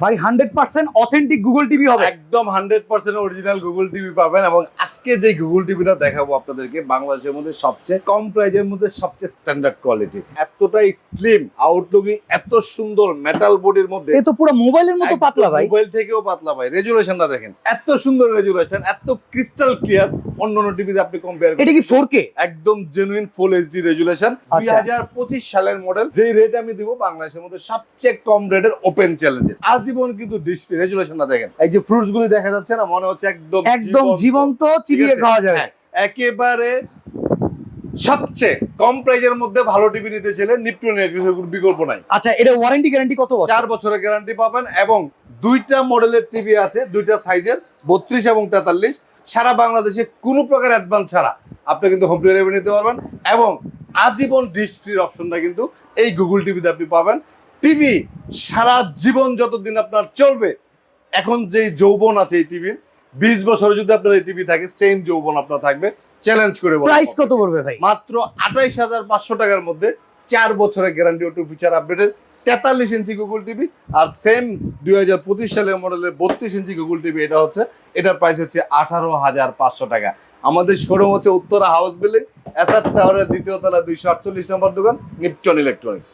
ভাই 100% authentic Google TV হবে। একদম 100% অরিজিনাল গুগল টিভি পাবেন। এবং আজকে যে গুগল টিভিটা দেখাবো আপনাদেরকে বাংলাদেশের মধ্যে সবচেয়ে কম প্রাইজের মধ্যে সবচেয়ে স্ট্যান্ডার্ড কোয়ালিটি, এতটাই স্লিম, আউটলুকিং এত সুন্দর, মেটাল বডির মধ্যে, এ তো পুরো মোবাইলের মতো পাতলা ভাই। মোবাইল থেকেও পাতলা ভাই। রেজুলেশনটা দেখেন, এত সুন্দর রেজুলেশন, এত ক্রিস্টাল ক্লিয়ার, অন্যান্য টিভিতে আপনি কম্পেয়ার এটা কি 4K? একদম জেনুইন ফুল এইচডি রেজুলেশন। 2025 সালের মডেল। যেই রেট আমি দিব বাংলাদেশের মধ্যে সবচেয়ে কম রেটের ওপেন চ্যালেঞ্জ। আজীবন কিন্তু ডিসপ্লে রেজুলেশনটা দেখেন, এই যে ফ্রুটস গুলি দেখা যাচ্ছে না, মনে হচ্ছে একদম জীবন্ত চিবিয়ে খাওয়া যাবে। একেবারে সবচেয়ে কম প্রাইজের মধ্যে ভালো টিভি নিতে চাইলে নিপটনের কোনো বিকল্প নাই। আচ্ছা, এটা ওয়ারেন্টি গ্যারান্টি কত বছর? 4 বছরের গ্যারান্টি পাবেন। এবং দুইটা মডেলের টিভি আছে, দুইটা সাইজের, 32 এবং 43। সারা বাংলাদেশে কোনো প্রকার অ্যাডভান্স ছাড়া আপনি কিন্তু হোম ডেলিভারি নিতে পারবেন। এবং আজীবন ডিশ ফ্রির অপশনটা কিন্তু এই গুগল টিভিতে আপনি পাবেন। টিভি সারা জীবন যতদিন আপনার চলবে, এখন যে যৌবন আছে এই টিভির, 20 বছরে যদি আপনার এই টিভি থাকে, সেম যৌবন আপনার থাকবে। চ্যালেঞ্জ করে বলবো, প্রাইস কত পড়বে ভাই? মাত্র 28,500 টাকার মধ্যে 4 বছরের গ্যারান্টি ও 2 ফিচার আপডেটেড 43 ইঞ্চি গুগল টিভি। আর সেম 2025 সালের মডেলের 32 ইঞ্চি গুগল টিভি, এটা হচ্ছে, এটার প্রাইস হচ্ছে 18,500 টাকা। আমাদের শোরুম হচ্ছে উত্তরা হাউস বিল্ডিং, এসআর টাওয়ারের দ্বিতীয় তলা 248 নম্বর দোকান, নিপটন ইলেকট্রনিক্স।